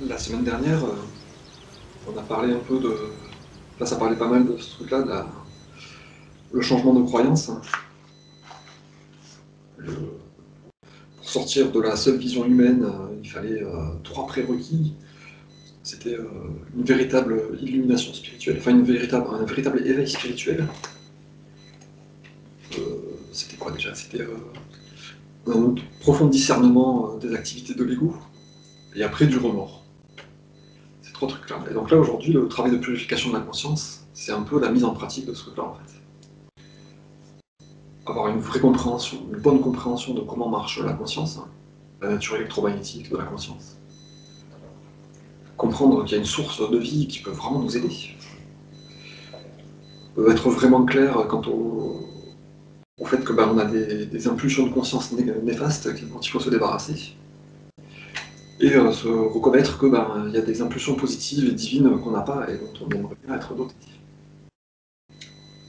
La semaine dernière, on a parlé un peu de... Enfin, ça parlait pas mal de ce truc-là, le changement de croyance. Pour sortir de la seule vision humaine, il fallait 3 prérequis. C'était une véritable illumination spirituelle, enfin un véritable éveil spirituel. C'était quoi déjà? C'était un profond discernement des activités de l'ego, et après du remords. Ces 3 trucs-là. Et donc là, aujourd'hui, le travail de purification de la conscience, c'est un peu la mise en pratique de ce truc-là, en fait. Avoir une vraie compréhension, une bonne compréhension de comment marche la conscience, la nature électromagnétique de la conscience. Comprendre qu'il y a une source de vie qui peut vraiment nous aider. Être vraiment clair quant au fait que on a des impulsions de conscience néfastes dont il faut se débarrasser. Et se reconnaître que il y a des impulsions positives et divines qu'on n'a pas et dont on aimerait bien être doté.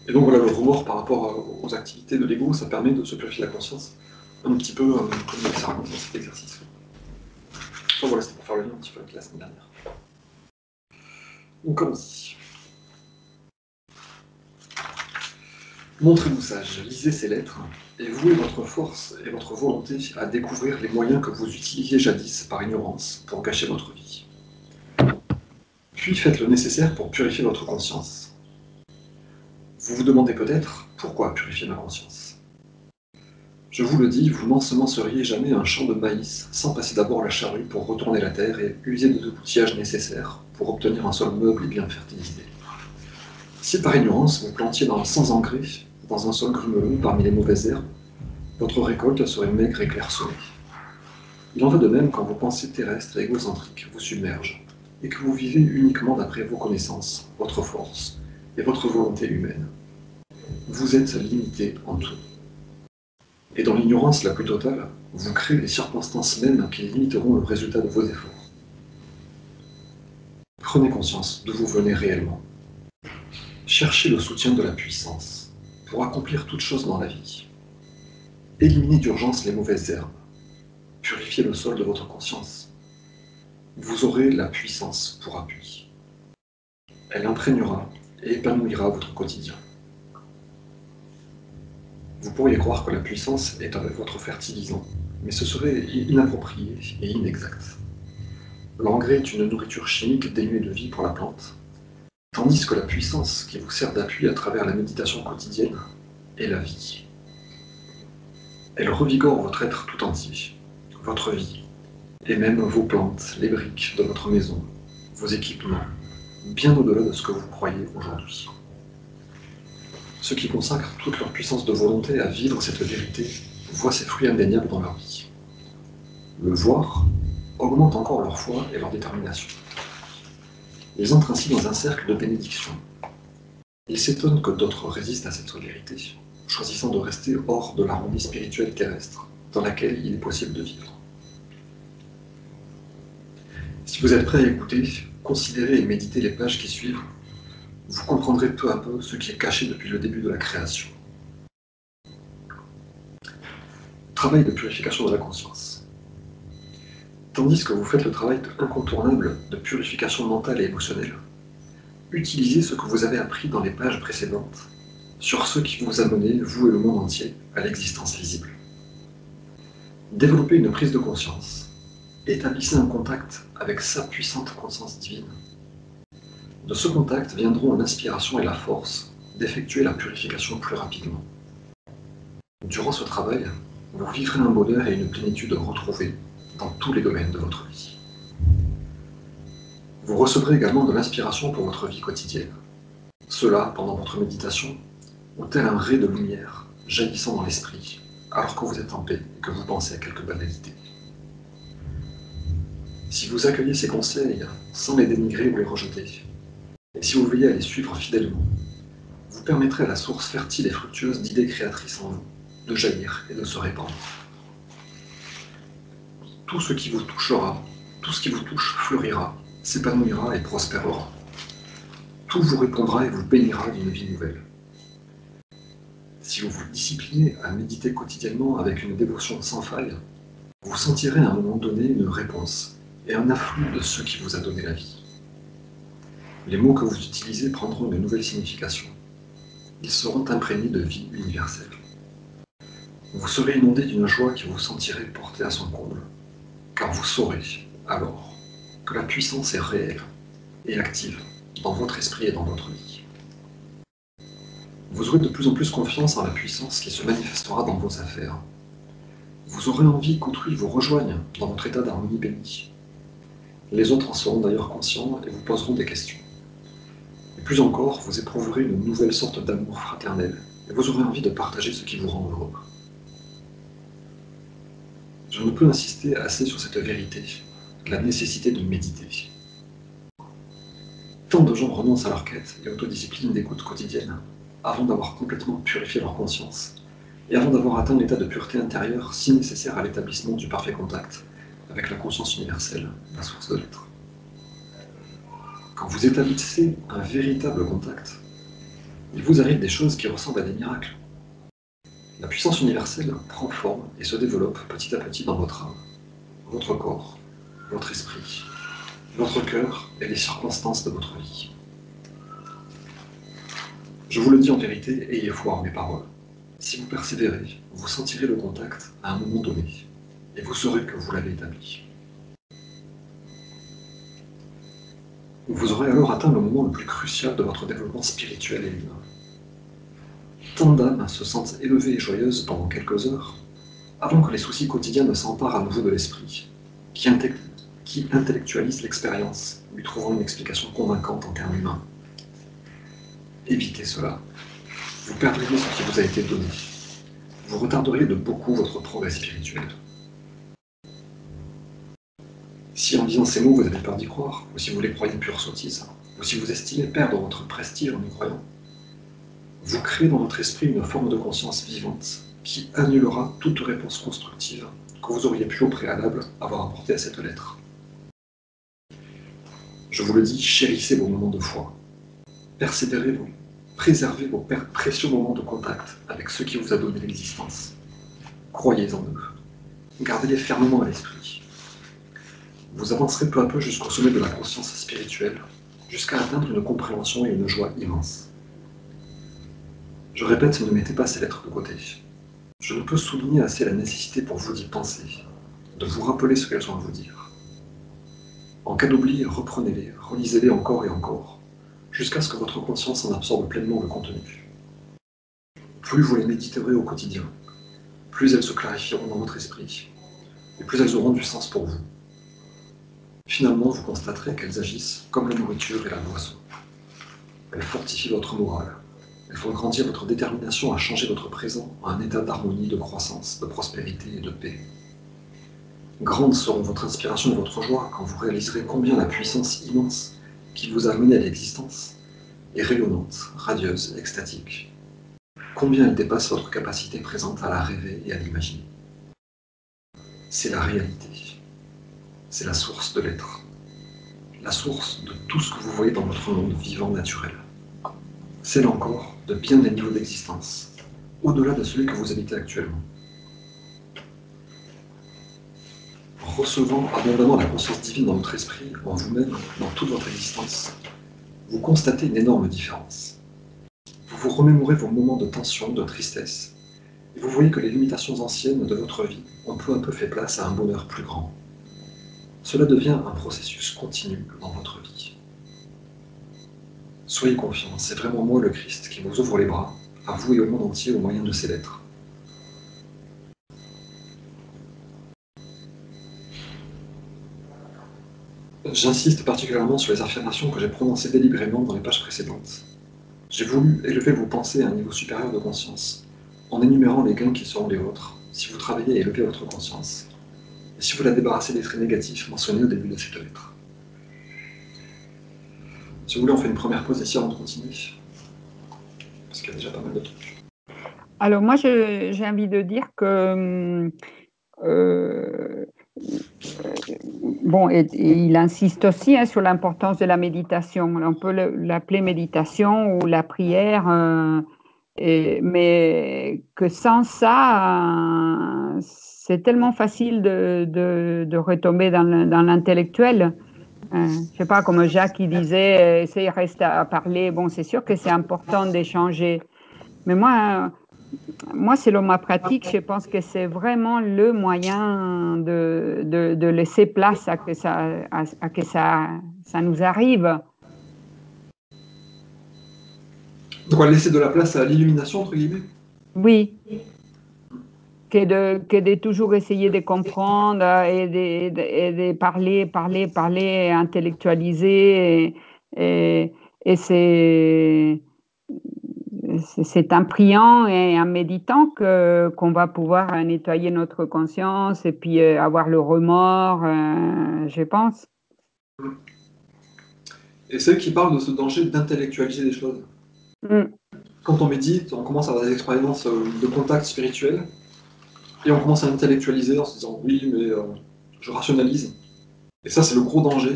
Et donc voilà, le remords par rapport aux activités de l'ego, ça permet de se purifier la conscience un petit peu comme ça raconte dans cet exercice. Enfin voilà, c'était pour faire le lien un petit peu avec la semaine dernière. On commence. Montrez-vous sage, lisez ces lettres, et vouez votre force et votre volonté à découvrir les moyens que vous utilisiez jadis par ignorance pour gâcher votre vie. Puis faites le nécessaire pour purifier votre conscience. Vous vous demandez peut-être, pourquoi purifier ma conscience? Je vous le dis, vous n'ensemenceriez jamais un champ de maïs sans passer d'abord la charrue pour retourner la terre et user de l'outillage nécessaire pour obtenir un sol meuble et bien fertilisé. Si par ignorance vous plantiez sans engrais, dans un sol grumeleux parmi les mauvaises herbes, votre récolte serait maigre et clairsemée. Il en va de même quand vos pensées terrestres et égocentriques vous submergent, et que vous vivez uniquement d'après vos connaissances, votre force et votre volonté humaine. Vous êtes limité en tout. Et dans l'ignorance la plus totale, vous créez les circonstances mêmes qui limiteront le résultat de vos efforts. Prenez conscience d'où vous venez réellement. Cherchez le soutien de la puissance pour accomplir toute chose dans la vie. Éliminez d'urgence les mauvaises herbes. Purifiez le sol de votre conscience. Vous aurez la puissance pour appui. Elle imprégnera et épanouira votre quotidien. Vous pourriez croire que la puissance est votre fertilisant, mais ce serait inapproprié et inexact. L'engrais est une nourriture chimique dénuée de vie pour la plante, tandis que la puissance qui vous sert d'appui à travers la méditation quotidienne est la vie. Elle revigore votre être tout entier, votre vie, et même vos plantes, les briques de votre maison, vos équipements, bien au-delà de ce que vous croyez aujourd'hui. Ceux qui consacrent toute leur puissance de volonté à vivre cette vérité voient ses fruits indéniables dans leur vie. Le voir augmente encore leur foi et leur détermination. Ils entrent ainsi dans un cercle de bénédiction. Ils s'étonnent que d'autres résistent à cette vérité, choisissant de rester hors de l'harmonie spirituelle terrestre dans laquelle il est possible de vivre. Si vous êtes prêt à écouter, considérer et méditer les pages qui suivent, vous comprendrez peu à peu ce qui est caché depuis le début de la création. Travail de purification de la conscience. Tandis que vous faites le travail incontournable de purification mentale et émotionnelle, utilisez ce que vous avez appris dans les pages précédentes sur ce qui vous a mené, vous et le monde entier, à l'existence visible. Développez une prise de conscience. Établissez un contact avec sa puissante conscience divine. De ce contact viendront l'inspiration et la force d'effectuer la purification plus rapidement. Durant ce travail, vous vivrez un bonheur et une plénitude retrouvée dans tous les domaines de votre vie. Vous recevrez également de l'inspiration pour votre vie quotidienne. Cela, pendant votre méditation, ou tel un ray de lumière jaillissant dans l'esprit, alors que vous êtes en paix et que vous pensez à quelques banalités. Si vous accueillez ces conseils sans les dénigrer ou les rejeter, et si vous veillez à les suivre fidèlement, vous permettrez à la source fertile et fructueuse d'idées créatrices en vous de jaillir et de se répandre. Tout ce qui vous touchera, tout ce qui vous touche fleurira, s'épanouira et prospérera. Tout vous répondra et vous bénira d'une vie nouvelle. Si vous vous disciplinez à méditer quotidiennement avec une dévotion sans faille, vous sentirez à un moment donné une réponse et un afflux de ce qui vous a donné la vie. Les mots que vous utilisez prendront une nouvelle signification. Ils seront imprégnés de vie universelle. Vous serez inondé d'une joie qui vous sentirez porté à son comble, car vous saurez, alors, que la puissance est réelle et active dans votre esprit et dans votre vie. Vous aurez de plus en plus confiance en la puissance qui se manifestera dans vos affaires. Vous aurez envie qu'autrui vous rejoigne dans votre état d'harmonie béni. Les autres en seront d'ailleurs conscients et vous poseront des questions. Et plus encore, vous éprouverez une nouvelle sorte d'amour fraternel et vous aurez envie de partager ce qui vous rend heureux. Je ne peux insister assez sur cette vérité, la nécessité de méditer. Tant de gens renoncent à leur quête et autodiscipline d'écoute quotidienne avant d'avoir complètement purifié leur conscience et avant d'avoir atteint l'état de pureté intérieure si nécessaire à l'établissement du parfait contact avec la conscience universelle, la source de l'être. Quand vous établissez un véritable contact, il vous arrive des choses qui ressemblent à des miracles. La puissance universelle prend forme et se développe petit à petit dans votre âme, votre corps, votre esprit, votre cœur et les circonstances de votre vie. Je vous le dis en vérité, ayez foi en mes paroles. Si vous persévérez, vous sentirez le contact à un moment donné, et vous saurez que vous l'avez établi. Vous aurez alors atteint le moment le plus crucial de votre développement spirituel et humain. Tant d'âmes se sentent élevées et joyeuses pendant quelques heures, avant que les soucis quotidiens ne s'emparent à nouveau de l'esprit, qui intellectualise l'expérience, lui trouvant une explication convaincante en termes humains. Évitez cela. Vous perdriez ce qui vous a été donné. Vous retarderiez de beaucoup votre progrès spirituel. Si en disant ces mots vous avez peur d'y croire, ou si vous les croyez pure sottise, ou si vous estimez perdre votre prestige en y croyant, vous créez dans votre esprit une forme de conscience vivante qui annulera toute réponse constructive que vous auriez pu au préalable avoir apportée à cette lettre. Je vous le dis, chérissez vos moments de foi. Persévérez-vous. Préservez vos précieux moments de contact avec ceux qui vous a donné l'existence. Croyez en eux. Gardez-les fermement à l'esprit. Vous avancerez peu à peu jusqu'au sommet de la conscience spirituelle, jusqu'à atteindre une compréhension et une joie immense. Je répète, ne mettez pas ces lettres de côté. Je ne peux souligner assez la nécessité pour vous d'y penser, de vous rappeler ce qu'elles ont à vous dire. En cas d'oubli, reprenez-les, relisez-les encore et encore, jusqu'à ce que votre conscience en absorbe pleinement le contenu. Plus vous les méditerez au quotidien, plus elles se clarifieront dans votre esprit, et plus elles auront du sens pour vous. Finalement, vous constaterez qu'elles agissent comme la nourriture et la boisson. Elles fortifient votre morale. Elles font grandir votre détermination à changer votre présent en un état d'harmonie, de croissance, de prospérité et de paix. Grandes seront votre inspiration et votre joie quand vous réaliserez combien la puissance immense qui vous a amené à l'existence est rayonnante, radieuse, extatique. Combien elle dépasse votre capacité présente à la rêver et à l'imaginer. C'est la réalité. C'est la source de l'être. La source de tout ce que vous voyez dans votre monde vivant naturel. Celle encore de bien des niveaux d'existence, au-delà de celui que vous habitez actuellement. Recevant abondamment la conscience divine dans votre esprit, en vous-même, dans toute votre existence, vous constatez une énorme différence. Vous vous remémorez vos moments de tension, de tristesse, et vous voyez que les limitations anciennes de votre vie ont peu à peu fait place à un bonheur plus grand. Cela devient un processus continu dans votre vie. Soyez confiants, c'est vraiment moi le Christ qui vous ouvre les bras, à vous et au monde entier au moyen de ces lettres. J'insiste particulièrement sur les affirmations que j'ai prononcées délibérément dans les pages précédentes. J'ai voulu élever vos pensées à un niveau supérieur de conscience, en énumérant les gains qui seront les vôtres, si vous travaillez à élever votre conscience, et si vous la débarrassez des traits négatifs mentionnés au début de cette lettre. Si vous voulez, on fait une première pause ici avant de continuer, parce qu'il y a déjà pas mal de trucs. Alors moi, j'ai envie de dire que bon, et il insiste aussi sur l'importance de la méditation. On peut l'appeler méditation ou la prière mais que sans ça, c'est tellement facile de retomber dans l'intellectuel. Je sais pas, comme Jacques il disait, il reste à parler. Bon, c'est sûr que c'est important d'échanger. Mais moi, selon ma pratique, je pense que c'est vraiment le moyen de laisser place à que ça nous arrive. Donc, on va laisser de la place à l'illumination, entre guillemets. Oui, que de toujours essayer de comprendre et de parler, intellectualiser. Et c'est en priant et en méditant qu'on va pouvoir nettoyer notre conscience et puis avoir le remords, je pense. Et c'est eux qui parlent de ce danger d'intellectualiser les choses. Quand on médite, on commence à avoir des expériences de contact spirituel, et on commence à intellectualiser en se disant oui, mais je rationalise. Et ça, c'est le gros danger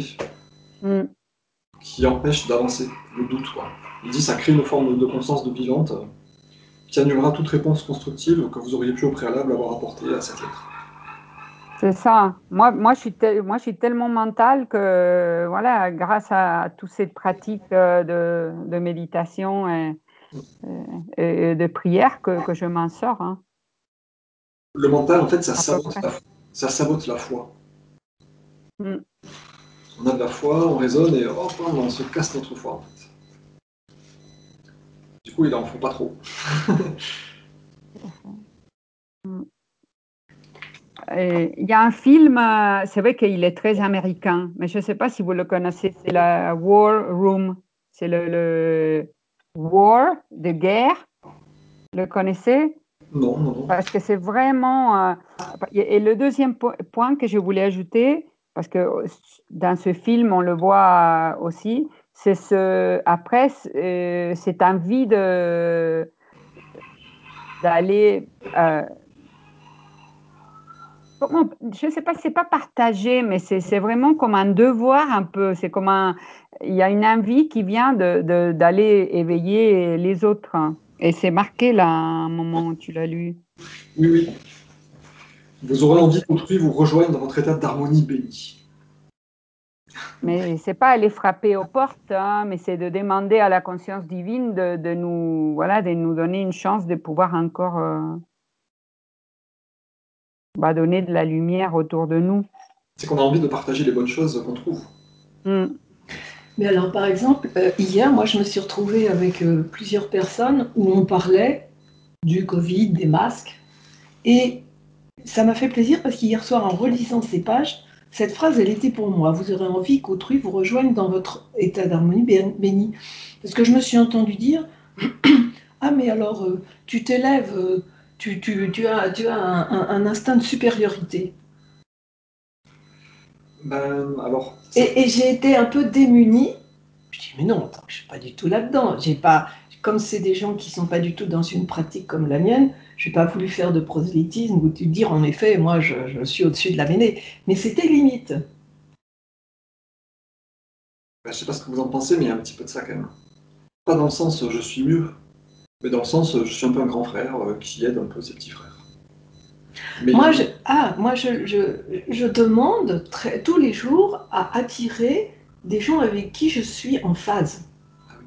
qui empêche d'avancer, le doute, quoi. Il dit ça crée une forme de conscience de vivante qui annulera toute réponse constructive que vous auriez pu au préalable avoir apportée à cette lettre. C'est ça. Moi, je suis tellement mentale que, voilà, grâce à toutes ces pratiques de méditation et de prière que je m'en sors. Hein. Le mental, en fait, ça sabote la foi. On a de la foi, on raisonne et hop, on se casse notre foi, en fait. Du coup, il en faut pas trop. Il y a un film, c'est vrai qu'il est très américain, mais je ne sais pas si vous le connaissez, c'est la War Room. C'est le War, de guerre. Le connaissez? Non. Parce que c'est vraiment... et le deuxième point que je voulais ajouter, parce que dans ce film, on le voit aussi, c'est après, cette envie d'aller... je ne sais pas, c'est pas partagé, mais c'est vraiment comme un devoir un peu. C'est comme il y a une envie qui vient d'aller éveiller les autres. Et c'est marqué là, à un moment où tu l'as lu. Oui. Vous aurez envie qu'autrui vous rejoigne dans votre état d'harmonie béni. Mais c'est pas aller frapper aux portes, hein, mais c'est de demander à la conscience divine de nous donner une chance de pouvoir encore donner de la lumière autour de nous. C'est qu'on a envie de partager les bonnes choses qu'on trouve. Mais alors, par exemple, hier, moi, je me suis retrouvée avec plusieurs personnes où on parlait du Covid, des masques, et ça m'a fait plaisir parce qu'hier soir, en relisant ces pages, cette phrase, elle était pour moi. Vous aurez envie qu'autrui vous rejoigne dans votre état d'harmonie béni. Parce que je me suis entendue dire, ah mais alors, tu t'élèves, tu as un instinct de supériorité. Alors... Et j'ai été un peu démunie. Je dis, mais non, attends, je ne suis pas du tout là-dedans. Comme c'est des gens qui ne sont pas du tout dans une pratique comme la mienne, je n'ai pas voulu faire de prosélytisme ou te dire, en effet, moi, je suis au-dessus de la mêlée. Mais c'était limite. Je ne sais pas ce que vous en pensez, mais il y a un petit peu de ça quand même. Pas dans le sens je suis mieux, mais dans le sens je suis un peu un grand frère qui aide un peu ses petits frères. Mais moi, je demande tous les jours à attirer des gens avec qui je suis en phase. Ah oui.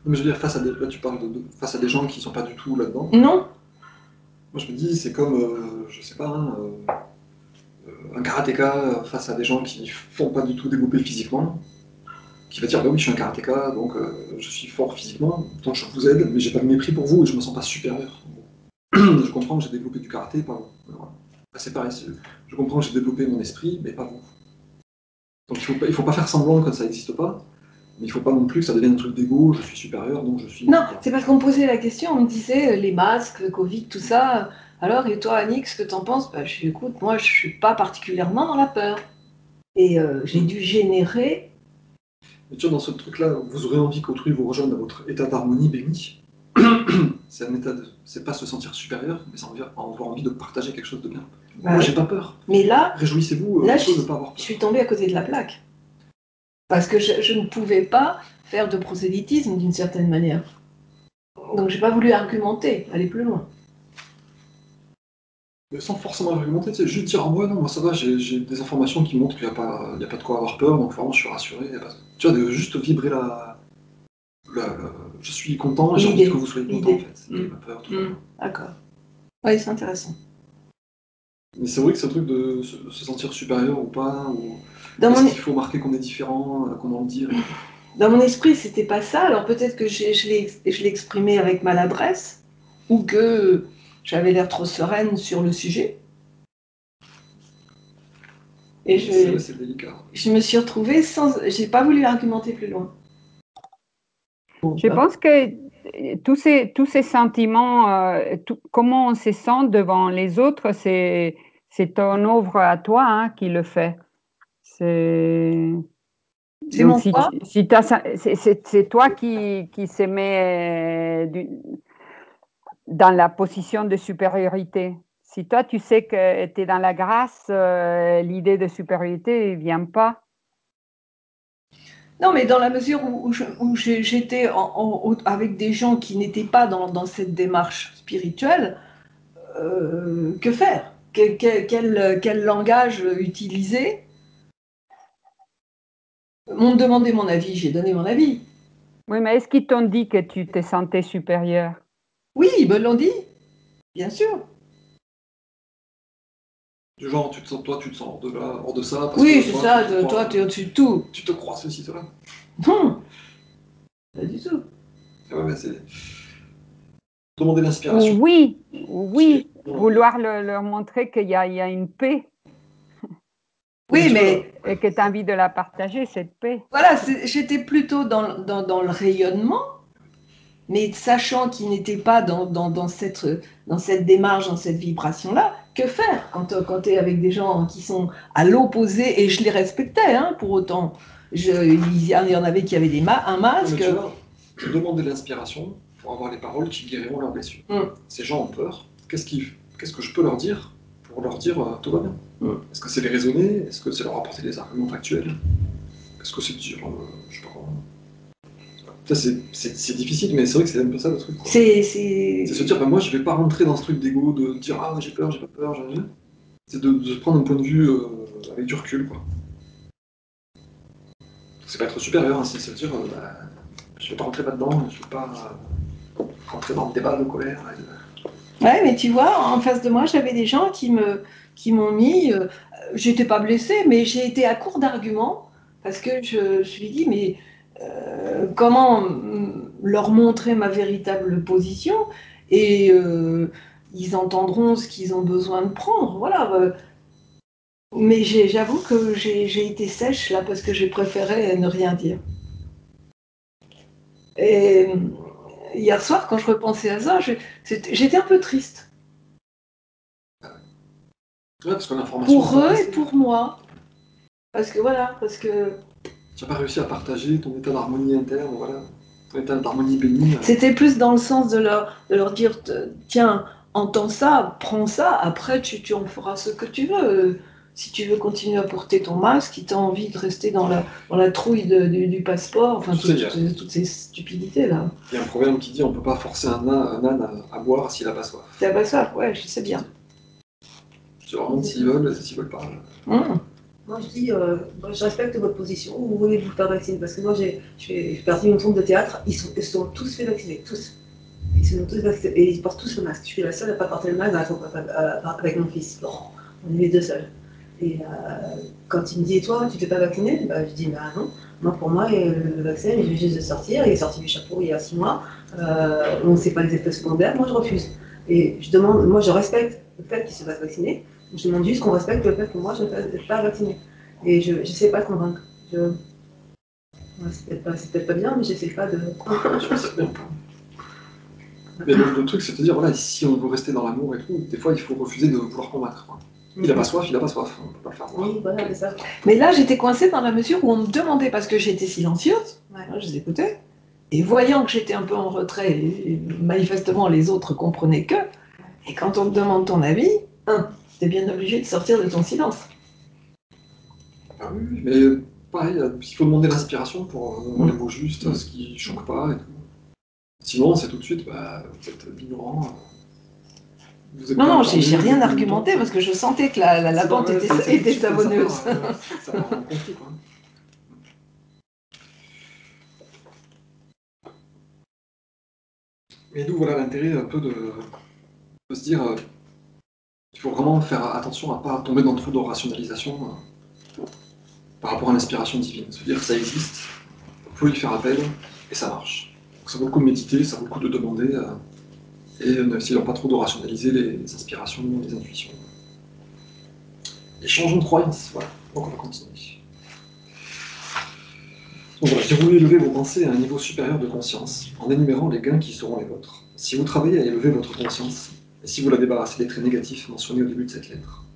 Mais je veux dire, là tu parles face à des gens qui ne sont pas du tout là-dedans. Non. Moi je me dis, c'est comme, je sais pas, un karatéka face à des gens qui ne font pas du tout développer physiquement, qui va dire, bah oui, je suis un karatéka, donc je suis fort physiquement, donc je vous aide, mais j'ai pas de mépris pour vous et je me sens pas supérieur. Je comprends que j'ai développé du karaté, pas vous. Voilà. C'est pareil, je comprends que j'ai développé mon esprit, mais pas vous. Donc il faut pas faire semblant que ça n'existe pas, mais il faut pas non plus que ça devienne un truc d'égo, je suis supérieur, donc je suis... Non, c'est parce qu'on me posait la question, on me disait les masques, le Covid, tout ça. Alors, et toi, Annick, ce que t'en penses? Écoute, moi, je suis pas particulièrement dans la peur. Et j'ai dû générer... Mais tu vois, dans ce truc-là, vous aurez envie qu'autrui vous rejoigne dans votre état d'harmonie béni. C'est un état c'est pas se sentir supérieur, mais c'est avoir envie de partager quelque chose de bien. Moi, j'ai pas peur. Mais là, réjouissez-vous là, de ne pas avoir peur. Je suis tombée à côté de la plaque. Parce que je ne pouvais pas faire de prosélytisme d'une certaine manière. Donc j'ai pas voulu argumenter, aller plus loin. Mais sans forcément argumenter, tu sais, juste dire, ah ouais, non, moi ça va, j'ai des informations qui montrent qu'il n'y a pas de quoi avoir peur, donc vraiment je suis rassuré. Tu vois, de juste vibrer je suis content, j'ai envie que vous soyez content en fait. Il y a pas peur, tout ça. D'accord. Oui, c'est intéressant. Mais c'est vrai que ce truc de se sentir supérieur ou pas, ou Dans qu'il faut marquer qu'on est différent, comment le dire. Dans mon esprit, c'était pas ça. Alors peut-être que je l'ai exprimé avec maladresse, ou que j'avais l'air trop sereine sur le sujet. Et c'est délicat. Je me suis retrouvée sans. J'ai pas voulu argumenter plus loin. Je pense que tous ces sentiments, comment on se sent devant les autres, c'est ton œuvre à toi, hein, qui le fait. C'est mon quoi? C'est toi qui se met dans la position de supériorité. Si toi, tu sais que tu es dans la grâce, l'idée de supériorité ne vient pas. Non, mais dans la mesure où j'étais avec des gens qui n'étaient pas dans cette démarche spirituelle, que faire? Quel langage utiliser? M'ont demandé mon avis, j'ai donné mon avis. Oui, mais est-ce qu'ils t'ont dit que tu te sentais supérieur? Oui, ils me l'ont dit, bien sûr. Du genre, toi, tu te sens hors de ça. Parce Oui, que c'est ça, toi, tu es au-dessus de tout. Tu te crois ceci, cela. Non, pas du tout. Ouais, mais c'est demander l'inspiration. Oui, vouloir leur montrer qu'il y a une paix. Oui, mais... Et que tu as envie de la partager, cette paix. Voilà, j'étais plutôt dans le rayonnement, mais sachant qu'il n'était pas dans cette démarche, dans cette vibration-là, que faire quand tu es avec des gens qui sont à l'opposé, et je les respectais, hein, pour autant. Il y en avait qui avaient un masque. Non, tu vois, demander l'inspiration pour avoir les paroles qui guériront leurs blessures. Ces gens ont peur. Qu'est-ce que je peux leur dire pour leur dire tout va bien? Est-ce que c'est les raisonner? Est-ce que c'est leur apporter des arguments factuels? Est-ce que c'est dire, je sais pas comment. C'est difficile, mais c'est vrai que c'est un peu ça le truc. C'est se dire, moi je vais pas rentrer dans ce truc d'ego, de dire ah j'ai peur, j'ai pas peur, c'est de se prendre un point de vue avec du recul, quoi. C'est pas être supérieur, hein, c'est se dire je vais pas rentrer là-dedans, je vais pas rentrer dans le débat de colère. Ouais, mais tu vois, en face de moi, j'avais des gens qui m'ont mis. J'étais pas blessée, mais j'ai été à court d'arguments parce que je me suis dit, mais comment leur montrer ma véritable position et ils entendront ce qu'ils ont besoin de prendre. Voilà. Mais j'avoue que j'ai été sèche là parce que j'ai préféré ne rien dire. Et hier soir, quand je repensais à ça, j'étais un peu triste. Ouais, parce que l'information. Pour eux et pour moi. Parce que voilà, Tu n'as pas réussi à partager ton état d'harmonie interne, voilà. Ton état d'harmonie bénie. C'était plus dans le sens de leur dire, tiens, entends ça, prends ça, après tu en feras ce que tu veux. Si tu veux continuer à porter ton masque, si tu as envie de rester dans la trouille du passeport, enfin toutes ces stupidités-là. Il y a un proverbe qui dit on ne peut pas forcer un âne à boire s'il n'a pas soif. S'il n'a pas soif, ouais, je sais bien. Tu leur montres s'ils veulent pas. Moi, je dis, je respecte votre position, vous voulez vous faire vacciner. Parce que moi, j'ai fait partie d'une troupe de théâtre, ils sont tous fait vacciner, tous. Ils sont tous vaccinés, et ils portent tous le masque. Je suis la seule à ne pas porter le masque avec mon fils, Laurent. On est les deux seuls. Et quand il me dit, et toi, tu t'es pas vacciné? Je dis, bah non. Moi, pour moi, le vaccin, il vient juste de sortir, il est sorti du chapeau il y a 6 mois. On ne sait pas les effets secondaires, moi je refuse. Et je demande, moi je respecte le fait qu'il se fasse vacciner. Je demande juste qu'on respecte le fait que moi je ne suis pas vaccinée. Et je ne sais pas convaincre. C'est peut-être pas bien, mais je ne sais pas de. Je sais bien pas. Mais le truc, c'est de dire, voilà, si on veut rester dans l'amour et tout, des fois il faut refuser de vouloir combattre. Quoi. Il n'a pas soif, on ne peut pas le faire. Oui, voilà, c'est ça. Mais là, j'étais coincée dans la mesure où on me demandait, parce que j'étais silencieuse, je les écoutais, et voyant que j'étais un peu en retrait, et manifestement les autres comprenaient que, et quand on te demande ton avis, t'es bien obligé de sortir de ton silence. Ah oui, mais pareil, il faut demander l'inspiration pour les mots justes, ce qui ne choque pas et tout. Sinon, c'est tout de suite, bah, vous êtes ignorant. Vous êtes Non, pas non, informé, j'ai vous rien êtes argumenté parce que je sentais que la pente ouais, c'est était tout de suite comme savonneuse. ça rend un conflit, quoi. Et d'où voilà l'intérêt un peu de se dire il faut vraiment faire attention à ne pas tomber dans trop de rationalisation par rapport à l'inspiration divine. Se dire que ça existe, il faut y faire appel et ça marche. Donc ça vaut le coup de méditer, ça vaut le coup de demander et n'essayons pas trop de rationaliser les inspirations, les intuitions. Et changeons de croyance, voilà. Donc on va continuer. Donc voilà, j'ai voulu élever vos pensées à un niveau supérieur de conscience, en énumérant les gains qui seront les vôtres. Si vous travaillez à élever votre conscience, et si vous la débarrassez des traits négatifs mentionnés au début de cette lettre,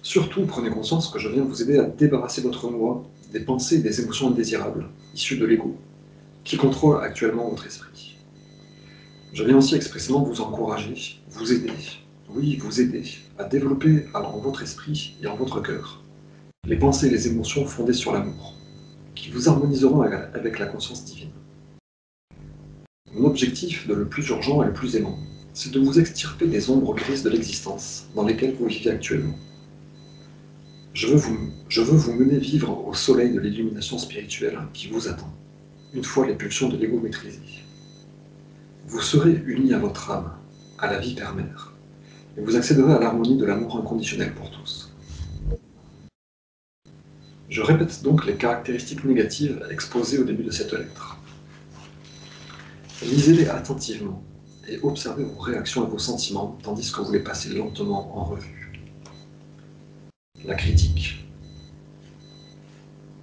surtout prenez conscience que je viens vous aider à débarrasser votre moi des pensées et des émotions indésirables, issues de l'ego, qui contrôlent actuellement votre esprit. Je viens aussi expressément vous encourager, vous aider, oui, vous aider, à développer en votre esprit et en votre cœur les pensées et les émotions fondées sur l'amour, qui vous harmoniseront avec la conscience divine. Mon objectif, de le plus urgent et le plus aimant, c'est de vous extirper des ombres grises de l'existence dans lesquelles vous vivez actuellement. Je veux vous mener vivre au soleil de l'illumination spirituelle qui vous attend, une fois les pulsions de l'ego maîtrisées. Vous serez unis à votre âme, à la vie père-mère, et vous accéderez à l'harmonie de l'amour inconditionnel pour tous. Je répète donc les caractéristiques négatives exposées au début de cette lettre. Lisez-les attentivement et observez vos réactions et vos sentiments tandis que vous les passez lentement en revue. La critique,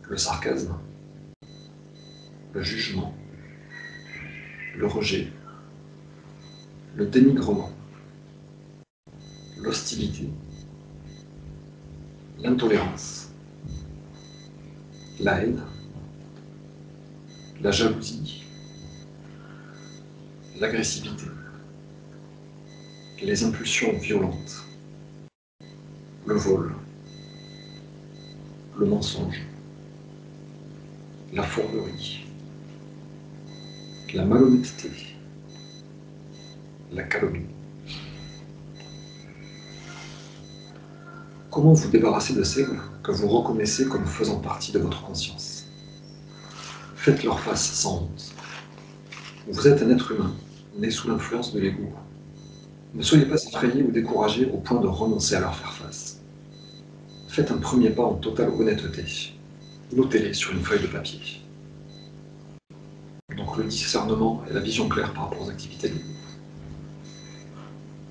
le sarcasme, le jugement, le rejet, le dénigrement, l'hostilité, l'intolérance, la haine, la jalousie, l'agressivité, les impulsions violentes, le vol, le mensonge, la fourberie, la malhonnêteté, la calomnie. Comment vous débarrasser de celles que vous reconnaissez comme faisant partie de votre conscience? Faites leur face sans honte. Vous êtes un être humain, né sous l'influence de l'ego. Ne soyez pas effrayé ou découragé au point de renoncer à leur faire face. Faites un premier pas en totale honnêteté. Notez-les sur une feuille de papier. Donc le discernement et la vision claire par rapport aux activités de l'ego.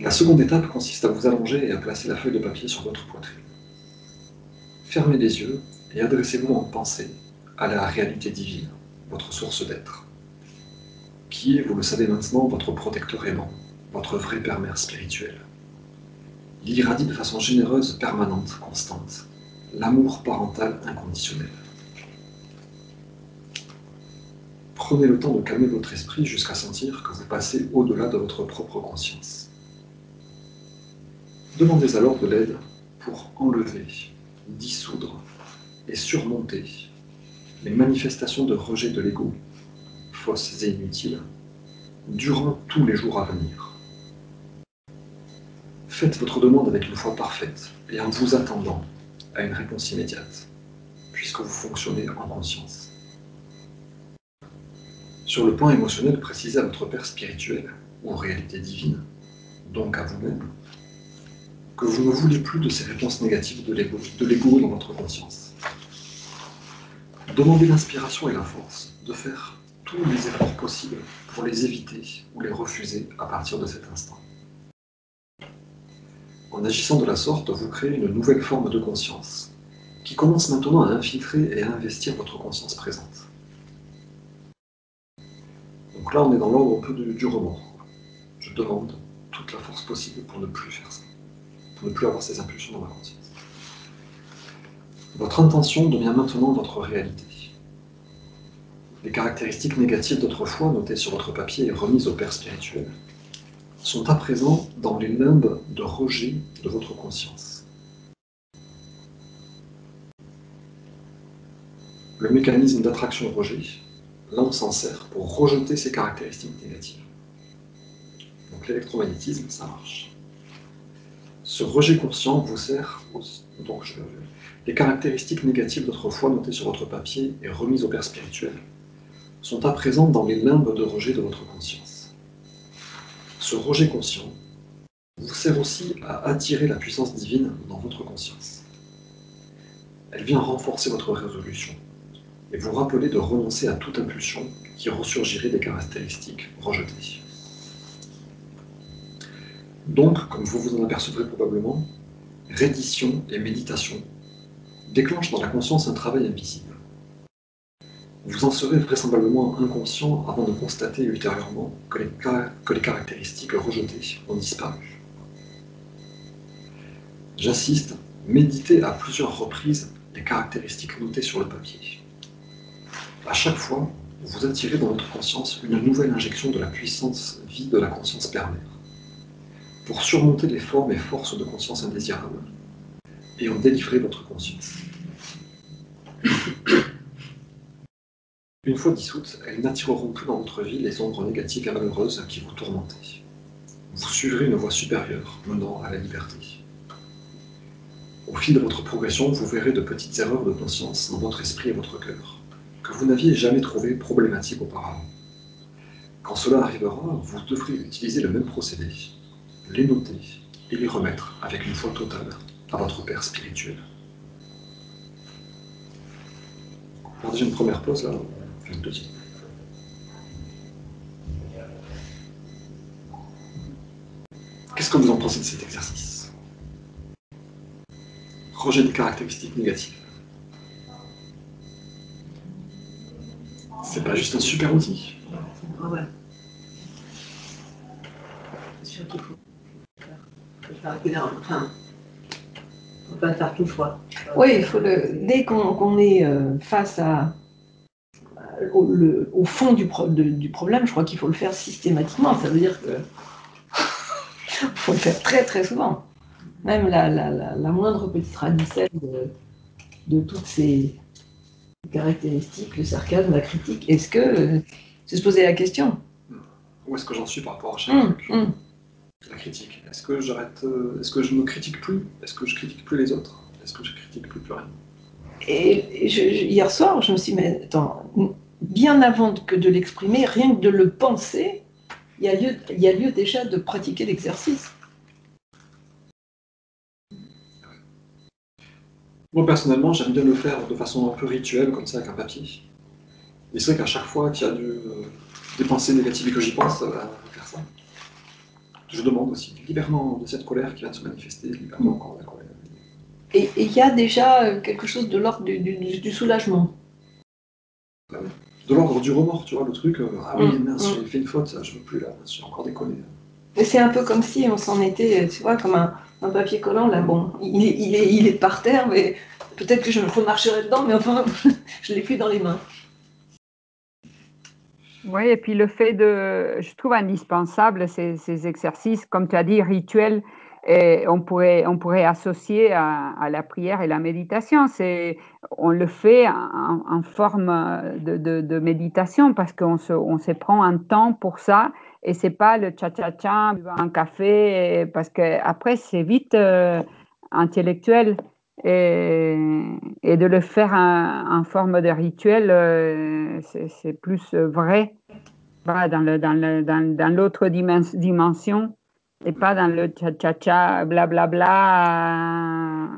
La seconde étape consiste à vous allonger et à placer la feuille de papier sur votre poitrine. Fermez les yeux et adressez-vous en pensée à la réalité divine, votre source d'être, qui est, vous le savez maintenant, votre protecteur aimant, votre vrai père-mère spirituel. Il irradie de façon généreuse, permanente, constante, l'amour parental inconditionnel. Prenez le temps de calmer votre esprit jusqu'à sentir que vous passez au-delà de votre propre conscience. Demandez alors de l'aide pour enlever, dissoudre et surmonter les manifestations de rejet de l'ego, fausses et inutiles, durant tous les jours à venir. Faites votre demande avec une foi parfaite et en vous attendant à une réponse immédiate, puisque vous fonctionnez en conscience. Sur le plan émotionnel, précisez à votre père spirituel, ou réalité divine, donc à vous-même, que vous ne voulez plus de ces réponses négatives de l'ego dans votre conscience. Demandez l'inspiration et la force de faire tous les efforts possibles pour les éviter ou les refuser à partir de cet instant. En agissant de la sorte, vous créez une nouvelle forme de conscience, qui commence maintenant à infiltrer et à investir votre conscience présente. Donc là, on est dans l'ordre un peu du remords. Je demande toute la force possible pour ne plus faire ça, pour ne plus avoir ces impulsions dans ma conscience. Votre intention devient maintenant votre réalité. Les caractéristiques négatives d'autrefois, notées sur votre papier et remises au Père spirituel, sont à présent dans les limbes de rejet de votre conscience. Le mécanisme d'attraction-rejet là on s'en sert pour rejeter ces caractéristiques négatives. Donc l'électromagnétisme, ça marche. Ce rejet conscient vous sert aussi. Donc, les caractéristiques négatives d'autrefois notées sur votre papier et remises au Père spirituel sont à présent dans les limbes de rejet de votre conscience. Ce rejet conscient vous sert aussi à attirer la puissance divine dans votre conscience. Elle vient renforcer votre résolution et vous rappeler de renoncer à toute impulsion qui ressurgirait des caractéristiques rejetées. Donc, comme vous vous en apercevrez probablement, reddition et méditation déclenchent dans la conscience un travail invisible. Vous en serez vraisemblablement inconscient avant de constater ultérieurement que les caractéristiques rejetées ont disparu. J'insiste, méditez à plusieurs reprises les caractéristiques notées sur le papier. À chaque fois, vous attirez dans votre conscience une nouvelle injection de la puissance vie de la conscience pervers, pour surmonter les formes et forces de conscience indésirables, et en délivrer votre conscience. Une fois dissoutes, elles n'attireront plus dans votre vie les ombres négatives et malheureuses qui vous tourmentez. Vous suivrez une voie supérieure menant à la liberté. Au fil de votre progression, vous verrez de petites erreurs de conscience dans votre esprit et votre cœur, que vous n'aviez jamais trouvées problématiques auparavant. Quand cela arrivera, vous devrez utiliser le même procédé, les noter et les remettre avec une foi totale à votre Père spirituel. On a déjà une première pause là, on fait une deuxième. Qu'est-ce que vous en pensez de cet exercice? Rejet des caractéristiques négatives. C'est pas juste un super outil. Ouais. C'est sûr qu'il faut le faire régulièrement. Enfin, on peut pas le faire qu'une fois. Oui, il faut dès qu'on est face au fond du problème, je crois qu'il faut le faire systématiquement. Ça veut dire que faut le faire très très souvent. Même la moindre petite radicelle de toutes ces caractéristiques, le sarcasme, la critique, est-ce que c'est se poser la question? Où est-ce que j'en suis par rapport à chaque truc? La critique. Est-ce que j'arrête? Est-ce que je me critique plus? Est-ce que je critique plus les autres? Est-ce que je critique plus rien? Et hier soir, je me suis dit, mais attends, bien avant que de l'exprimer, rien que de le penser, il y a lieu déjà de pratiquer l'exercice. Moi, personnellement, j'aime bien le faire de façon un peu rituelle, comme ça, avec un papier. Et c'est vrai qu'à chaque fois qu'il y a des pensées négatives et que j'y pense, faire ça. Je demande aussi, libère-moi de cette colère qui vient de se manifester, libère-moi encore de la colère. Et il y a déjà quelque chose de l'ordre du soulagement. De l'ordre du remords, tu vois, le truc, ah oui, mince, j'ai fait une faute, je veux plus là, j'ai encore déconné. Mais c'est un peu comme si on s'en était, tu vois, comme un papier collant, là, bon, il est par terre, mais peut-être que je me remarcherai dedans, mais enfin, je l'ai plus dans les mains. Oui, et puis le fait je trouve indispensable ces exercices, comme tu as dit, rituels, et on pourrait associer à la prière et la méditation. On le fait en forme de méditation parce qu'on se prend un temps pour ça et c'est pas le tcha-tcha-tcha, boire un café, parce que après c'est vite intellectuel. Et de le faire en forme de rituel, c'est plus vrai, voilà, dans l'autre dimension et pas dans le tcha-tcha-tcha, blablabla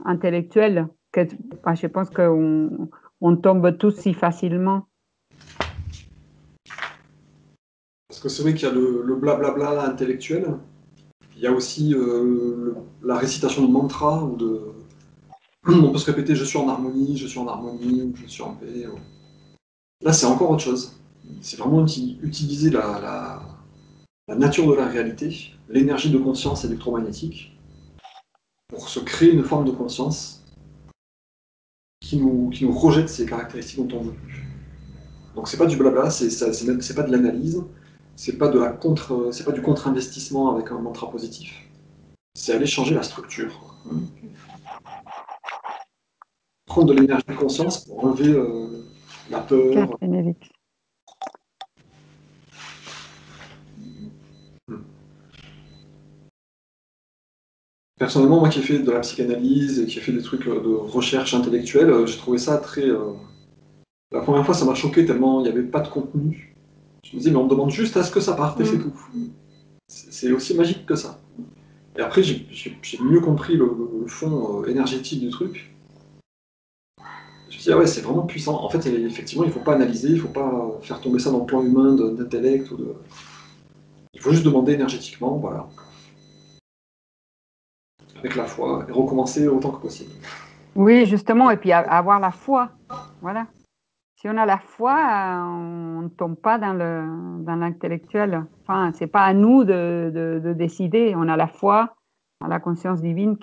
intellectuel. Je pense qu'on tombe tous si facilement. Parce que c'est vrai qu'il y a le blablabla intellectuel, il y a aussi la récitation de mantras, on peut se répéter je suis en harmonie, ou je suis en paix. Là, c'est encore autre chose. C'est vraiment utiliser la nature de la réalité, l'énergie de conscience électromagnétique, pour se créer une forme de conscience qui nous rejette ces caractéristiques dont on veut plus. Donc c'est pas du blabla, c'est pas de l'analyse, c'est pas du contre-investissement avec un mantra positif. C'est aller changer la structure. Prendre de l'énergie de conscience pour enlever la peur, Personnellement, moi qui ai fait de la psychanalyse et qui ai fait des trucs de recherche intellectuelle, j'ai trouvé ça très... La première fois, ça m'a choqué tellement il n'y avait pas de contenu. Je me disais, mais on me demande juste à ce que ça parte et c'est tout. C'est aussi magique que ça. Et après, j'ai mieux compris le fond énergétique du truc. Je me dis, ah ouais, c'est vraiment puissant. En fait, effectivement, il ne faut pas analyser, il ne faut pas faire tomber ça dans le plan humain d'intellect. Il faut juste demander énergétiquement, voilà. Avec la foi, et recommencer autant que possible. Oui, justement, et puis avoir la foi. Voilà. Si on a la foi, on ne tombe pas dans l'intellectuel. Enfin, c'est pas à nous de décider. On a la foi, on a la conscience divine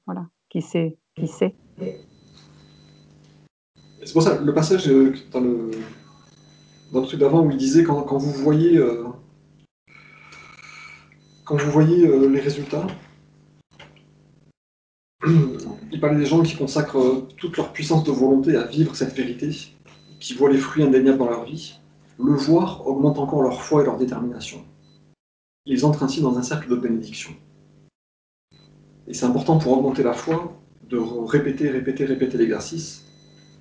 voilà, qui sait. Et c'est pour ça, le passage dans le truc d'avant où il disait quand vous voyez les résultats, il parlait des gens qui consacrent toute leur puissance de volonté à vivre cette vérité, qui voient les fruits indéniables dans leur vie. Le voir augmente encore leur foi et leur détermination. Ils entrent ainsi dans un cercle de bénédiction. Et c'est important pour augmenter la foi de répéter l'exercice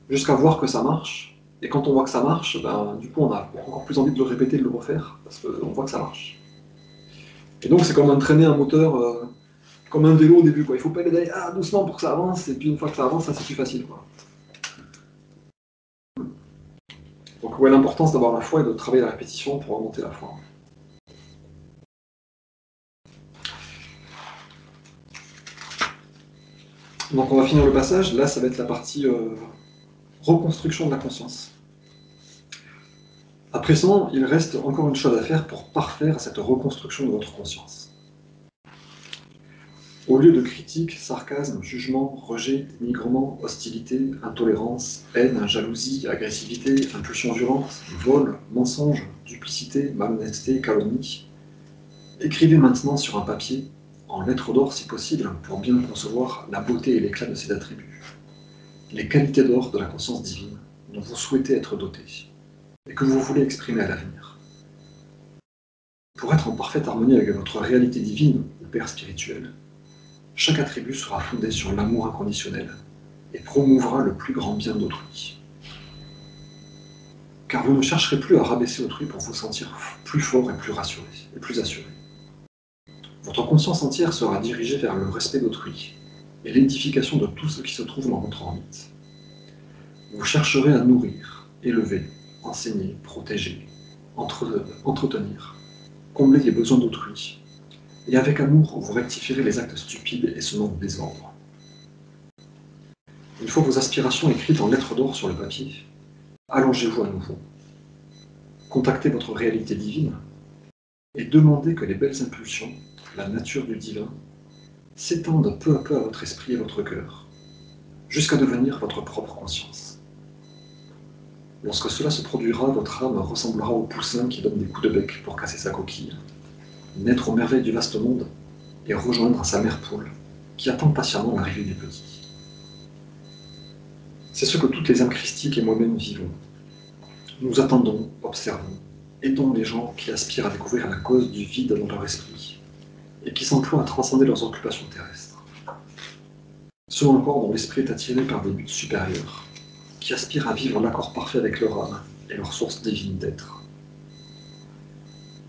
jusqu'à voir que ça marche. Et quand on voit que ça marche, ben, du coup on a encore plus envie de le répéter, de le refaire, parce qu'on voit que ça marche. Et donc c'est comme entraîner un moteur, comme un vélo au début, quoi. Il faut pédaler doucement pour que ça avance, et puis une fois que ça avance, ça c'est plus facile, quoi. Donc ouais, l'importance d'avoir la foi et de travailler la répétition pour augmenter la foi. Donc on va finir le passage, là ça va être la partie reconstruction de la conscience. À présent, il reste encore une chose à faire pour parfaire cette reconstruction de votre conscience. Au lieu de critiques, sarcasme, jugement, rejet, dénigrement, hostilité, intolérance, haine, jalousie, agressivité, impulsion violente, vol, mensonge, duplicité, malhonnêteté, calomnie, écrivez maintenant sur un papier, en lettres d'or si possible, pour bien concevoir la beauté et l'éclat de ces attributs, les qualités d'or de la conscience divine dont vous souhaitez être doté et que vous voulez exprimer à l'avenir. Pour être en parfaite harmonie avec votre réalité divine ou Père spirituel, chaque attribut sera fondé sur l'amour inconditionnel et promouvra le plus grand bien d'autrui. Car vous ne chercherez plus à rabaisser autrui pour vous sentir plus fort et plus rassuré, et plus assuré. Votre conscience entière sera dirigée vers le respect d'autrui et l'édification de tout ce qui se trouve dans votre orbite. Vous chercherez à nourrir, élever, enseigner, protéger, entretenir, combler les besoins d'autrui, et avec amour, vous rectifierez les actes stupides et semant le désordre. Une fois vos aspirations écrites en lettres d'or sur le papier, allongez-vous à nouveau. Contactez votre réalité divine et demandez que les belles impulsions, la nature du divin, s'étendent peu à peu à votre esprit et votre cœur, jusqu'à devenir votre propre conscience. Lorsque cela se produira, votre âme ressemblera au poussin qui donne des coups de bec pour casser sa coquille, naître aux merveilles du vaste monde et rejoindre sa mère poule, qui attend patiemment l'arrivée du petit. C'est ce que toutes les âmes christiques et moi-même vivons. Nous attendons, observons, aidons les gens qui aspirent à découvrir la cause du vide dans leur esprit et qui s'emploient à transcender leurs occupations terrestres. Ceux encore dont l'esprit est attiré par des buts supérieurs, qui aspirent à vivre l'accord parfait avec leur âme et leur source divine d'être.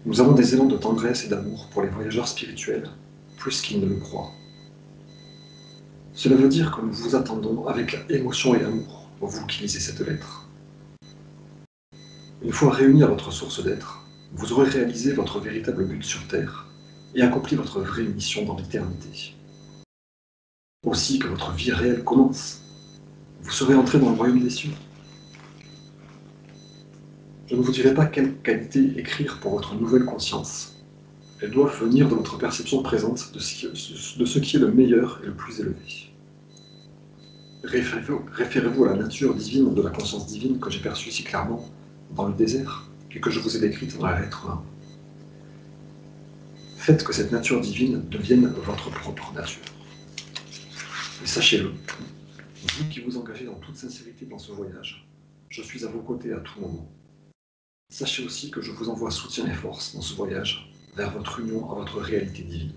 Nous avons des élans de tendresse et d'amour pour les voyageurs spirituels, plus qu'ils ne le croient. Cela veut dire que nous vous attendons avec émotion et amour, vous qui lisez cette lettre. Une fois réunis à votre source d'être, vous aurez réalisé votre véritable but sur Terre et accompli votre vraie mission dans l'éternité. Aussi que votre vie réelle commence. Vous serez entré dans le royaume des cieux. Je ne vous dirai pas quelle qualité écrire pour votre nouvelle conscience. Elles doivent venir de votre perception présente de ce qui est le meilleur et le plus élevé. Référez-vous à la nature divine de la conscience divine que j'ai perçue si clairement dans le désert et que je vous ai décrite dans la lettre 1. Faites que cette nature divine devienne votre propre nature. Et sachez-le, vous qui vous engagez en toute sincérité dans ce voyage, je suis à vos côtés à tout moment. Sachez aussi que je vous envoie soutien et force dans ce voyage vers votre union à votre réalité divine.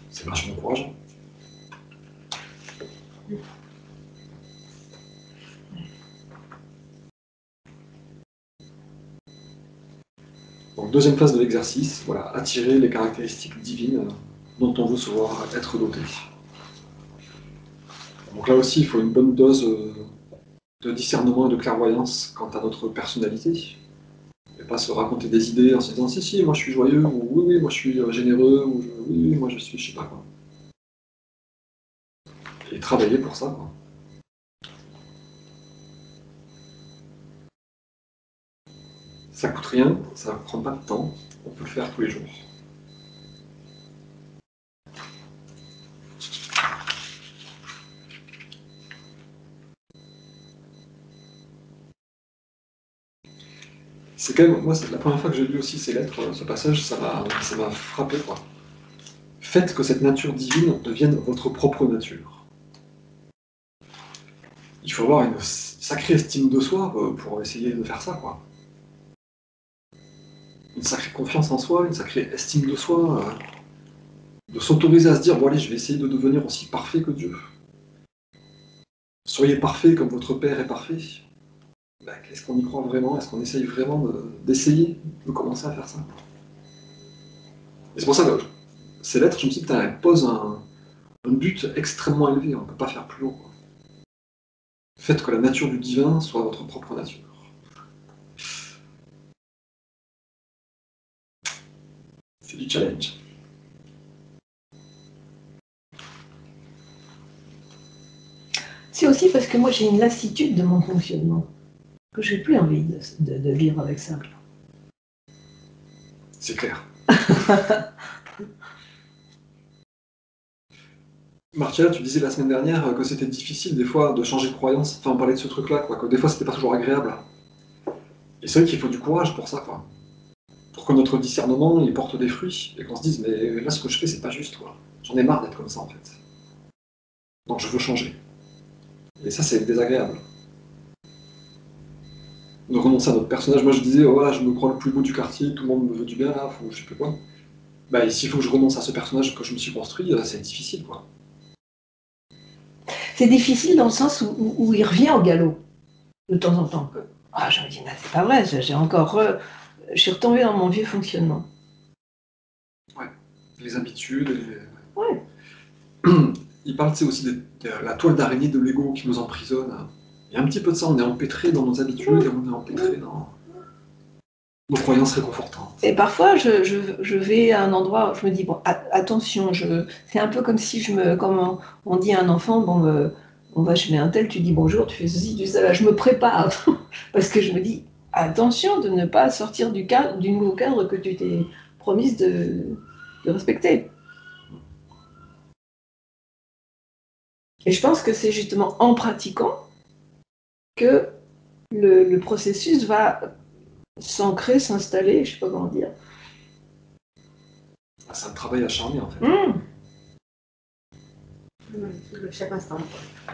C'est vachement encourageant. Donc, deuxième phase de l'exercice, voilà, attirer les caractéristiques divines dont on veut se voir être doté. Donc là aussi, il faut une bonne dose de discernement et de clairvoyance quant à notre personnalité. Et pas se raconter des idées en se disant si, moi je suis joyeux, ou oui, moi je suis généreux, ou oui, moi je suis je sais pas quoi. Et travailler pour ça, quoi. Ça coûte rien, ça prend pas de temps, on peut le faire tous les jours. C'est quand même, moi, c'est la première fois que j'ai lu aussi ces lettres, ce passage, ça m'a frappé, quoi. Faites que cette nature divine devienne votre propre nature. Il faut avoir une sacrée estime de soi pour essayer de faire ça, quoi. Une sacrée confiance en soi, une sacrée estime de soi, de s'autoriser à se dire, bon allez, je vais essayer de devenir aussi parfait que Dieu. Soyez parfait comme votre Père est parfait. Ben, est-ce qu'on y croit vraiment? Est-ce qu'on essaye vraiment d'essayer de commencer à faire ça? Et c'est pour ça que ces lettres, je me suis dit, putain, elles posent un but extrêmement élevé, on ne peut pas faire plus haut, quoi. Faites que la nature du divin soit votre propre nature. C'est du challenge. C'est aussi parce que moi j'ai une lassitude de mon fonctionnement, que j'ai plus envie de vivre avec ça. C'est clair. Martial, tu disais la semaine dernière que c'était difficile des fois de changer de croyance. Enfin, on parlait de ce truc-là, quoi, que des fois c'était pas toujours agréable. Et c'est vrai qu'il faut du courage pour ça, quoi. Pour que notre discernement il porte des fruits et qu'on se dise, mais là ce que je fais c'est pas juste, quoi. J'en ai marre d'être comme ça en fait. Donc je veux changer. Et ça c'est désagréable. De renoncer à notre personnage. Moi je disais, oh, voilà, je me crois le plus beau du quartier, tout le monde me veut du bien là, faut je sais plus quoi. Bah s'il faut que je renonce à ce personnage que je me suis construit, c'est difficile, quoi. C'est difficile dans le sens où il revient au galop, de temps en temps. Ah, je me dis, mais c'est pas vrai, je suis retombée dans mon vieux fonctionnement. Ouais, les habitudes, Ouais. Il parle aussi de la toile d'araignée de l'ego qui nous emprisonne. Il y a un petit peu de ça, on est empêtré dans nos habitudes et on est empêtré dans nos croyances réconfortantes. Et parfois, je vais à un endroit où je me dis, bon, attention, c'est un peu comme si comme on dit à un enfant, bon, on va chez un tel, tu dis bonjour, tu fais ceci, tu fais ça, là, je me prépare, parce que je me dis, attention de ne pas sortir du nouveau cadre que tu t'es promise de respecter. Et je pense que c'est justement en pratiquant que le processus va s'ancrer, s'installer, je ne sais pas comment dire. C'est un travail acharné en fait. Chaque instant.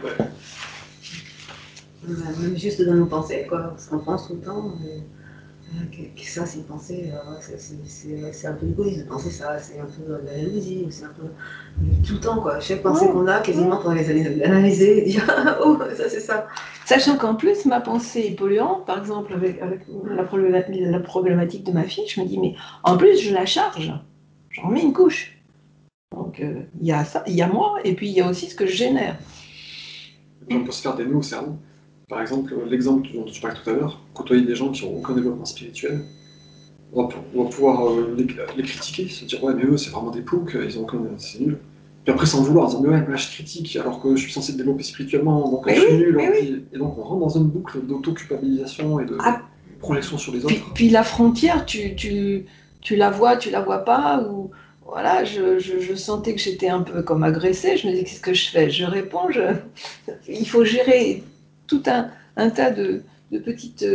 Ouais. Même juste dans nos pensées, quoi. Parce qu'on pense tout le temps. Que ça, c'est une pensée, c'est un peu égoïste de penser ça, c'est un peu de la jalousie, c'est un peu tout le temps, quoi. Chaque pensée qu'on a, quasiment, pour l'analyser et dire oh, ça c'est ça. Sachant qu'en plus, ma pensée polluante, par exemple, avec la problématique de ma fille, je me dis, mais en plus, je la charge, j'en mets une couche. Donc, il y a ça, il y a moi, et puis il y a aussi ce que je génère. On peut se faire des nœuds au cerveau. Par exemple, l'exemple dont tu parlais tout à l'heure, côtoyer des gens qui n'ont aucun développement spirituel, on va pouvoir les critiquer, se dire ouais mais eux c'est vraiment des ploucs, ils ont aucun, c'est nul. Puis après sans vouloir, dire mais ouais, là je critique alors que je suis censé me développer spirituellement, donc je suis nul. Et donc on rentre dans une boucle d'auto-culpabilisation et de projection sur les autres. Puis la frontière, tu la vois pas, ou voilà, je sentais que j'étais un peu comme agressée, je me dis qu'est-ce que je fais? Je réponds, il faut gérer tout un tas de petites,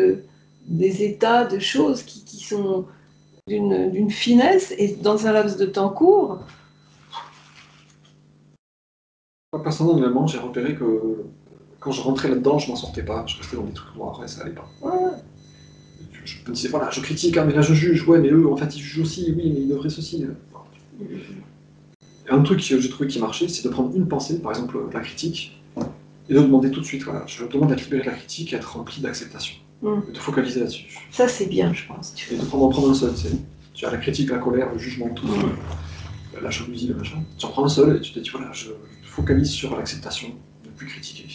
des états, de choses qui sont d'une finesse et dans un laps de temps court. Moi personnellement, j'ai repéré que quand je rentrais là-dedans, je m'en sortais pas, je restais dans des trucs noirs et ça allait pas. Ouais. Je me disais voilà, je critique, hein, mais là je juge, ouais mais eux en fait ils jugent aussi, oui mais ils devraient ceci. Et Un truc que j'ai trouvé qui marchait, c'est de prendre une pensée, par exemple la critique, et de demander tout de suite, voilà, je demande d'être libéré de la critique et être rempli d'acceptation. Et de focaliser là-dessus. Ça, c'est bien, je pense. Et de prendre un seul, tu as la critique, la colère, le jugement, tout, la jalousie, le machin. Tu en prends un seul et tu te dis, voilà, je focalise sur l'acceptation, de ne plus critiquer.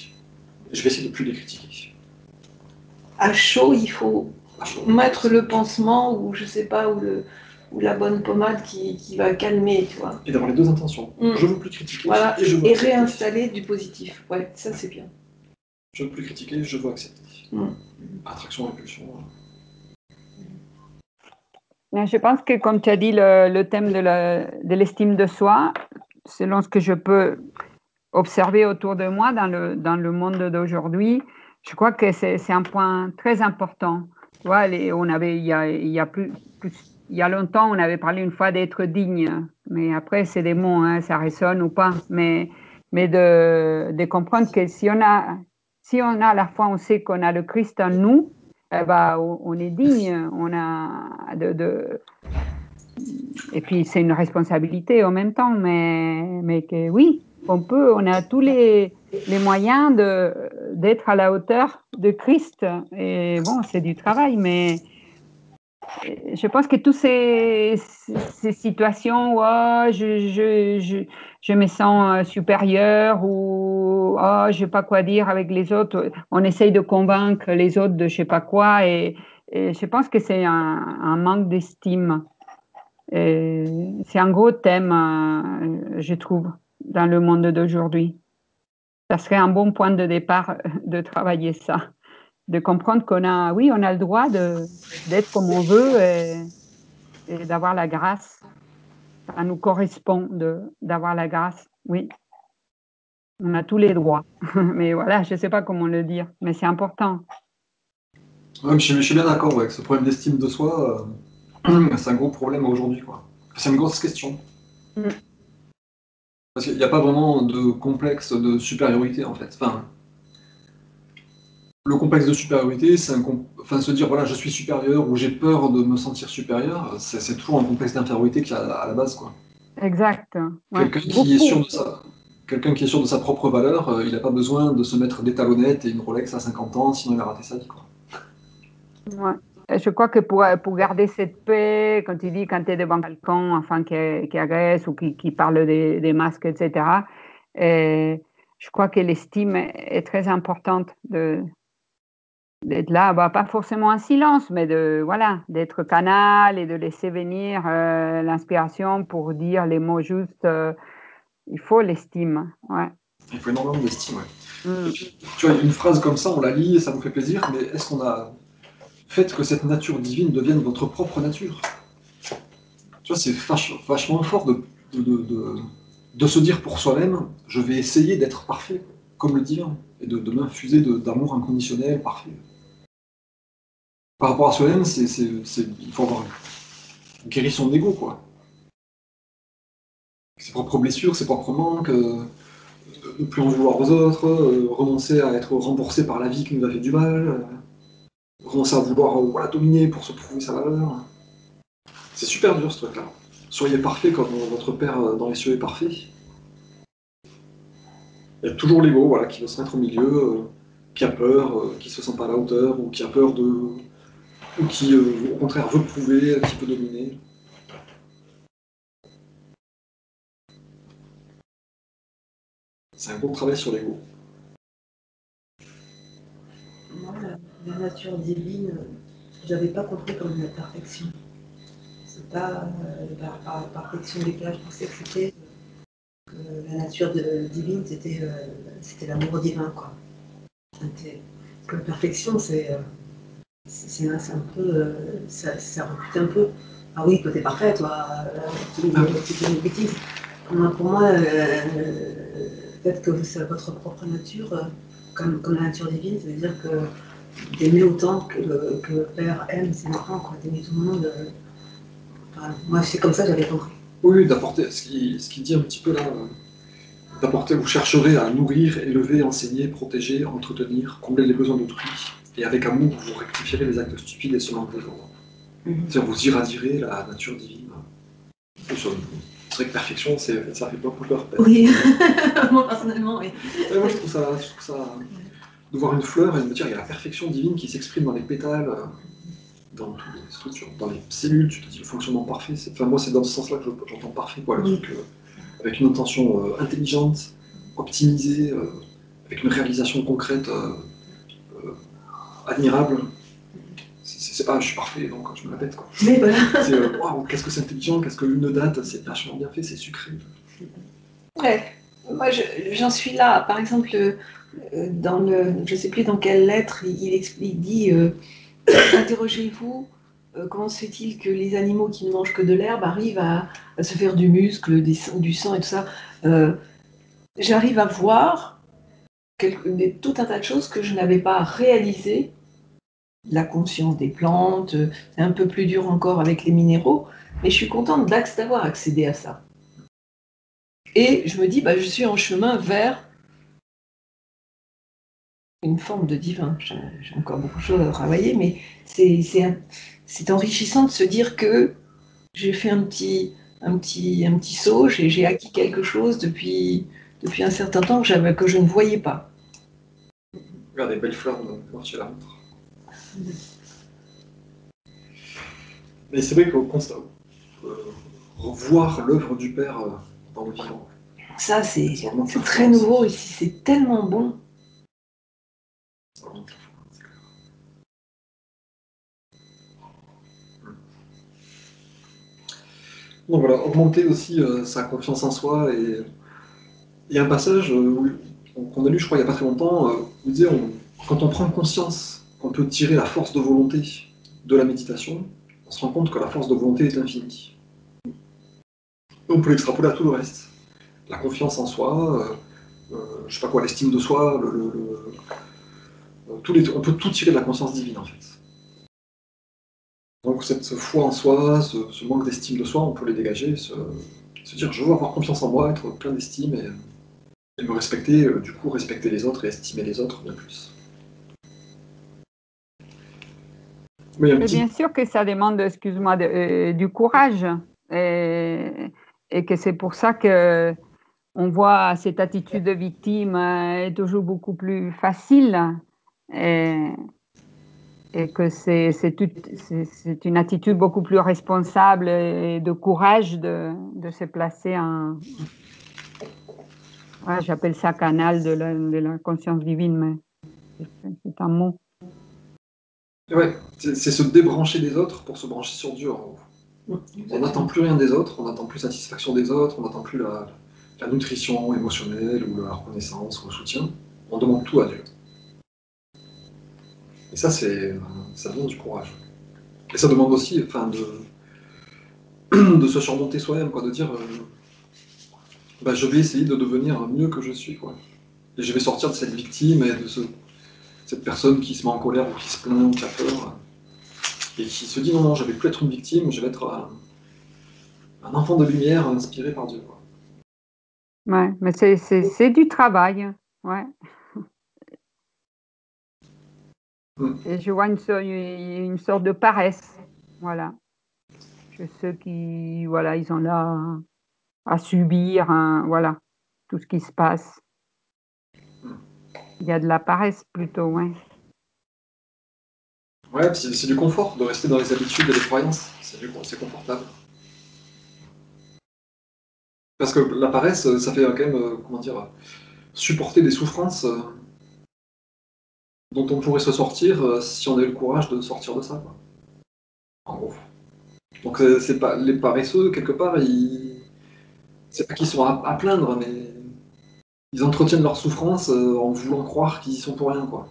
Et je vais essayer de ne plus les critiquer. À chaud, il faut mettre le pansement ou je sais pas, ou la bonne pommade qui va calmer, tu vois. Et d'avoir les deux intentions. Je veux plus critiquer, voilà. Et je veux et accepter. Réinstaller du positif. Ouais, ça c'est bien. Je veux plus critiquer, je veux accepter. Attraction, répulsion. Mais je pense que, comme tu as dit, le thème de l'estime de soi, selon ce que je peux observer autour de moi dans le monde d'aujourd'hui, je crois que c'est un point très important. Tu vois, on avait, il y a longtemps, on avait parlé une fois d'être digne, mais après, c'est des mots, hein, ça résonne ou pas, mais de comprendre que si on a à la fois, on sait qu'on a le Christ en nous, eh ben, on est digne, on a et puis c'est une responsabilité en même temps, mais que oui, on a tous les moyens d'être à la hauteur de Christ. Et bon, c'est du travail, mais je pense que toutes ces situations où oh, je me sens supérieure ou oh, je sais pas quoi dire avec les autres, on essaye de convaincre les autres de je sais pas quoi et je pense que c'est un manque d'estime. C'est un gros thème, je trouve, dans le monde d'aujourd'hui. Ça serait un bon point de départ de travailler ça, de comprendre qu'on a le droit d'être comme on veut et d'avoir la grâce. Ça nous correspond d'avoir la grâce, oui. On a tous les droits. Mais voilà, je ne sais pas comment le dire, mais c'est important. Ouais, je suis bien d'accord avec ce problème d'estime de soi. C'est un gros problème aujourd'hui, quoi. C'est une grosse question. Parce qu'il n'y a pas vraiment de complexe de supériorité, en fait. Enfin, le complexe de supériorité, c'est se dire, voilà, je suis supérieur ou j'ai peur de me sentir supérieur, c'est toujours un complexe d'infériorité qu'il y a à la base, quoi. Exact. Ouais. Quelqu'un qui est sûr de ça. Quelqu'un qui est sûr de sa propre valeur, il n'a pas besoin de se mettre des talonnettes et une Rolex à 50 ans, sinon il a raté sa vie, quoi. Ouais. Et je crois que pour garder cette paix, quand tu es devant quelqu'un enfin, qui agresse ou qui parle des masques, etc., je crois que l'estime est très importante d'être là, bah, pas forcément en silence, mais d'être canal et de laisser venir l'inspiration pour dire les mots justes. Il faut l'estime, ouais. Il faut énormément d'estime, ouais. Et puis, tu vois, une phrase comme ça, on la lit et ça nous fait plaisir, mais est-ce qu'on a fait que cette nature divine devienne votre propre nature? Tu vois, c'est vachement fort de se dire pour soi-même, je vais essayer d'être parfait, comme le divin, et de m'infuser d'amour inconditionnel, parfait. Par rapport à soi-même, il faut avoir guéri son ego, quoi. Ses propres blessures, ses propres manques, ne plus en vouloir aux autres, renoncer à être remboursé par la vie qui nous a fait du mal, renoncer à vouloir dominer pour se prouver sa valeur. C'est super dur ce truc-là. Soyez parfait comme votre Père dans les cieux est parfait. Il y a toujours l'ego qui veut se mettre au milieu, qui a peur, qui se sent pas à la hauteur, ou qui a peur ou qui au contraire veut prouver, qui peut dominer. C'est un gros travail sur l'ego. Moi, la nature divine, j'avais pas compris comme la perfection. C'est pas la perfection des cas, je pensais que c'était la nature divine, c'était l'amour divin, quoi. Que la perfection, c'est un peu, ça recrute un peu. Ah oui, toi t'es parfait, toi, tu fais une bêtise. Pour moi, peut-être que c'est votre propre nature, comme la nature divine, ça veut dire que d'aimer autant que le Père aime ses enfants, quoi, d'aimer tout le monde. Moi, c'est comme ça que j'avais compris. Oui, d'apporter, ce qui dit un petit peu là, d'apporter, vous chercherez à nourrir, élever, enseigner, protéger, entretenir, combler les besoins d'autrui, et avec amour, vous rectifierez les actes stupides et selon des jours. C'est-à-dire, vous irradierez la nature divine sur vous. C'est vrai que perfection, ça fait beaucoup peur. Oui, moi personnellement, oui. Ouais, moi, je trouve ça de voir une fleur et de me dire, il y a la perfection divine qui s'exprime dans les pétales, dans toutes les structures, dans les cellules, tu te dis le fonctionnement parfait. Enfin, moi, c'est dans ce sens-là que j'entends parfait, quoi, le truc avec une intention intelligente, optimisée, avec une réalisation concrète admirable. C'est pas je suis parfait, donc je me la pète, quoi. Mais voilà. C'est waouh, qu'est-ce que c'est intelligent, qu'est-ce que une date, c'est vachement bien fait, c'est sucré. Ouais, moi j'en suis là. Par exemple, je ne sais plus dans quelle lettre, il dit interrogez-vous, comment se fait-il que les animaux qui ne mangent que de l'herbe arrivent à se faire du muscle, du sang et tout ça. J'arrive à voir tout un tas de choses que je n'avais pas réalisées. La conscience des plantes, c'est un peu plus dur encore avec les minéraux, mais je suis contente d'avoir accédé à ça. Et je me dis, je suis en chemin vers une forme de divin. J'ai encore beaucoup de choses à travailler, mais c'est enrichissant de se dire que j'ai fait un petit saut, j'ai acquis quelque chose depuis un certain temps que je ne voyais pas. Regarde les belles fleurs, tu la montres. Mais c'est vrai qu'au constat, revoir l'œuvre du Père dans le vivant. Ça, c'est très nouveau ici, c'est tellement bon. Donc voilà, augmenter aussi sa confiance en soi. Et il y a un passage qu'on a lu, je crois, il n'y a pas très longtemps, où il disait quand on prend conscience qu'on peut tirer la force de volonté de la méditation, on se rend compte que la force de volonté est infinie. On peut l'extrapoler à tout le reste. La confiance en soi, je sais pas quoi, l'estime de soi, on peut tout tirer de la conscience divine en fait. Donc cette foi en soi, ce manque d'estime de soi, on peut les dégager, se dire je veux avoir confiance en moi, être plein d'estime et me respecter, du coup respecter les autres et estimer les autres bien plus. Mais bien sûr que ça demande, excuse-moi, du courage et que c'est pour ça que on voit cette attitude de victime est toujours beaucoup plus facile et que c'est une attitude beaucoup plus responsable et de courage de se placer en, ouais, j'appelle ça canal de la conscience divine, mais c'est un mot. Ouais, c'est se débrancher des autres pour se brancher sur Dieu. On n'attend plus rien des autres, on n'attend plus satisfaction des autres, on n'attend plus la nutrition émotionnelle ou la reconnaissance ou le soutien. On demande tout à Dieu. Et ça, ça demande du courage. Et ça demande aussi de se surmonter soi-même, quoi, de dire je vais essayer de devenir mieux que je suis, quoi. Et je vais sortir de cette victime et de cette personne qui se met en colère ou qui se plaint ou qui a peur et qui se dit non, je vais plus être une victime, je vais être un enfant de lumière inspiré par Dieu, quoi. Ouais, mais c'est du travail, ouais. Et je vois une sorte de paresse, voilà. Chez ceux qui, voilà, ils sont là à subir, voilà, tout ce qui se passe. Il y a de la paresse plutôt, ouais. Ouais, c'est du confort de rester dans les habitudes et les croyances. C'est confortable. Parce que la paresse, ça fait quand même, comment dire, supporter des souffrances dont on pourrait se sortir si on avait le courage de sortir de ça, quoi. En gros. Donc c'est pas les paresseux quelque part, c'est pas qu'ils sont à plaindre, mais ils entretiennent leur souffrance en voulant croire qu'ils y sont pour rien, quoi.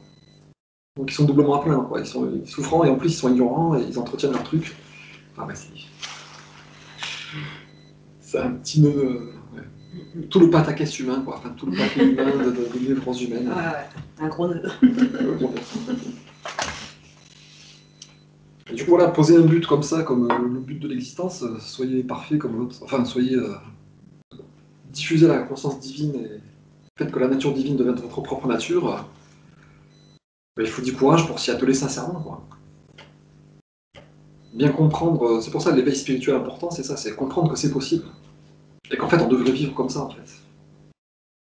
Donc ils sont doublement à plaindre, quoi. Ils sont souffrants et en plus ils sont ignorants et ils entretiennent leur truc. Ah bah c'est un petit nœud. Ouais. Tout le pataquès humain, quoi. Enfin tout le paquet humain de névroses humaines. Ouais, un gros nœud. Et du coup, voilà, poser un but comme ça, comme le but de l'existence, soyez parfait comme l'autre. Enfin, soyez. Diffusez la conscience divine et faites que la nature divine devienne votre propre nature. Il faut du courage pour s'y atteler sincèrement, quoi. Bien comprendre, c'est pour ça que l'éveil spirituel important, c'est ça, c'est comprendre que c'est possible. Et qu'en fait, on devrait vivre comme ça, en fait.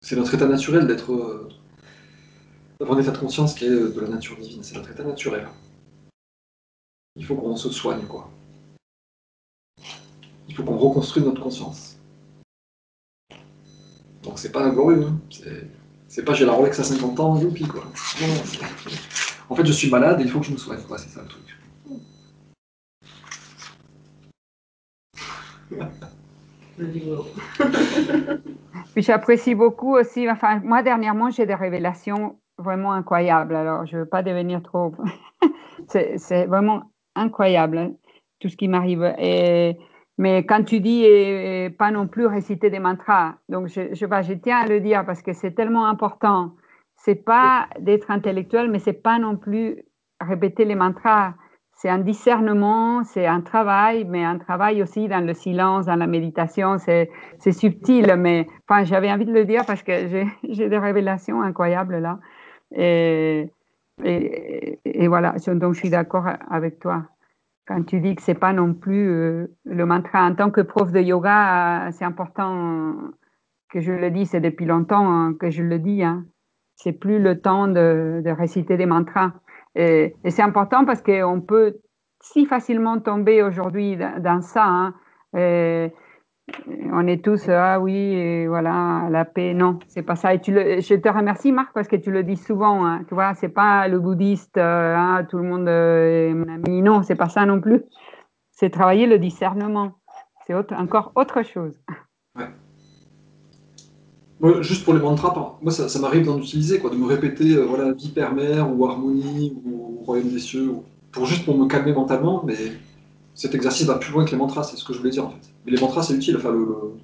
C'est notre état naturel d'avoir un état de conscience qui est de la nature divine. C'est notre état naturel. Il faut qu'on se soigne, quoi. Il faut qu'on reconstruise notre conscience. Donc c'est pas glorieux, hein. C'est pas j'ai la Rolex à 50 ans, youpi, quoi. Non, en fait, je suis malade et il faut que je me soigne, quoi. C'est ça le truc. Puis j'apprécie beaucoup aussi, enfin, moi dernièrement, j'ai des révélations vraiment incroyables. Alors, je ne veux pas devenir trop. C'est vraiment incroyable, hein, tout ce qui m'arrive. Mais quand tu dis pas non plus réciter des mantras, donc je tiens à le dire parce que c'est tellement important. C'est pas d'être intellectuel, mais c'est pas non plus répéter les mantras. C'est un discernement, c'est un travail, mais un travail aussi dans le silence, dans la méditation. C'est subtil, mais enfin, j'avais envie de le dire parce que j'ai des révélations incroyables là. Et, et voilà, donc je suis d'accord avec toi. Quand tu dis que c'est pas non plus le mantra, en tant que prof de yoga, c'est important que je le dise, c'est depuis longtemps hein, que je le dis. Hein. C'est plus le temps de réciter des mantras. Et c'est important parce qu'on peut si facilement tomber aujourd'hui dans ça. Hein. On est tous, ah oui, et voilà, la paix. Non, c'est pas ça. Et je te remercie, Marc, parce que tu le dis souvent. Hein, tu vois, c'est pas le bouddhiste, hein, tout le monde est mon ami. Non, c'est pas ça non plus. C'est travailler le discernement. C'est encore autre chose. Ouais. Moi, juste pour les mantras, moi ça m'arrive d'en utiliser, quoi, de me répéter voilà, vie père-mère ou harmonie ou royaume des cieux, pour me calmer mentalement, mais cet exercice va plus loin que les mantras, c'est ce que je voulais dire en fait. Mais les mantras c'est utile, enfin,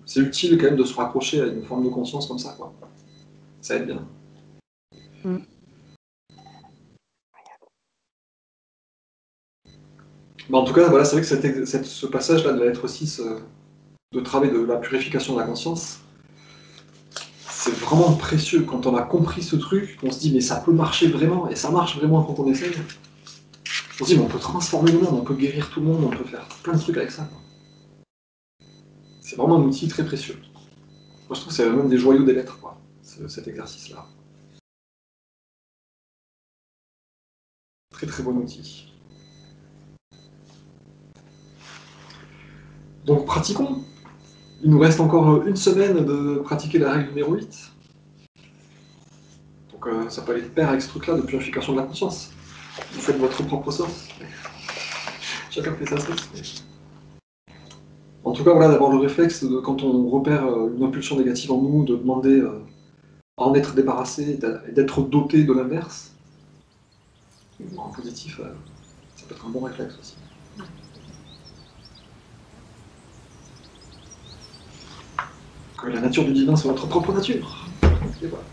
c'est utile quand même de se rapprocher à une forme de conscience comme ça, quoi. Ça aide bien. Mm. En tout cas, voilà, c'est vrai que ce passage-là de la lettre 6, de travail de la purification de la conscience, c'est vraiment précieux. Quand on a compris ce truc, on se dit mais ça peut marcher vraiment, et ça marche vraiment quand on essaye. On se dit mais on peut transformer le monde, on peut guérir tout le monde, on peut faire plein de trucs avec ça. C'est vraiment un outil très précieux. Moi je trouve que c'est même des joyaux des lettres, quoi, cet exercice-là. Très très bon outil. Donc pratiquons. Il nous reste encore une semaine de pratiquer la règle numéro 8. Donc ça peut aller de pair avec ce truc-là de purification de la conscience. Vous faites votre propre sauce. Chacun fait sa sauce. En tout cas, voilà, d'avoir le réflexe de, quand on repère une impulsion négative en nous, de demander à en être débarrassé et d'être doté de l'inverse. En positif, ça peut être un bon réflexe aussi. Que la nature du divin soit notre propre nature. Et voilà.